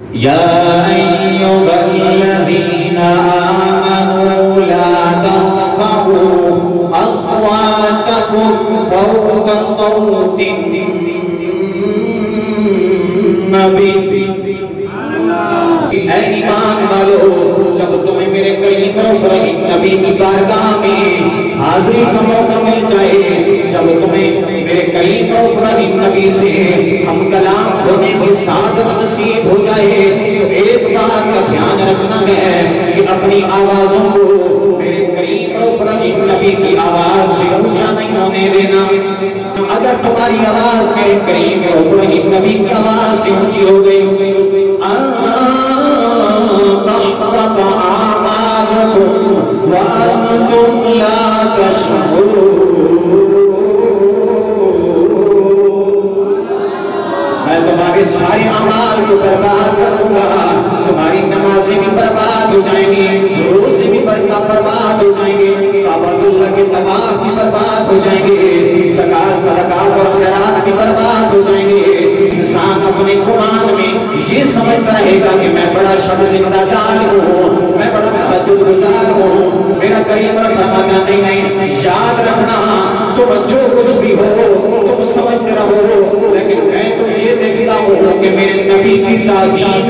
یا ایھا الذین آمنوا لا ترفعوا اصواتکم فوق صوت النبی۔ اے ایمان والو، جب تمہیں میرے کریم رسول نبی کی بارگاہ میں حاضری کا موقع مل جائے، جب تمہیں میرے کریم رسول نبی سے ہم کلام ہونے کی سعادت نصیب ہو جائے، تو ایک بات کا دھیان رکھنا ہے کہ اپنی آوازوں کو میرے کریم رسول نبی کی آواز سے اونچا نہیں ہونے دینا۔ اگر تمہاری آواز میرے کریم رسول نبی کی آواز سے اونچی ہو گئی، تحبط اعمالکم وانتم لا تشعرون، میں تمہارے سارے اعمال کو برباد کر دوں گا، تمہاری نمازیں بھی برباد ہو جائیں گی، روزے بھی برباد ہو جائیں گے، کعبۃ اللہ کے طواف بھی برباد ہو جائیں گے، صدقات اور خیرات بھی برباد ہو جائیں گے۔ انسان اپنے گمان میں یہ سمجھتا رہے گا کہ میں بڑا شب زندہ دار ہوں، میں بڑا تہجد گزار ہوں، میرا کریم فرماتا نہیں، یاد رکھنا تم جو کچھ بھی ہو تم سمجھتے رہو، لیکن میں تو یہ دیکھتا ہوں کہ میرے نبی کی تعظیم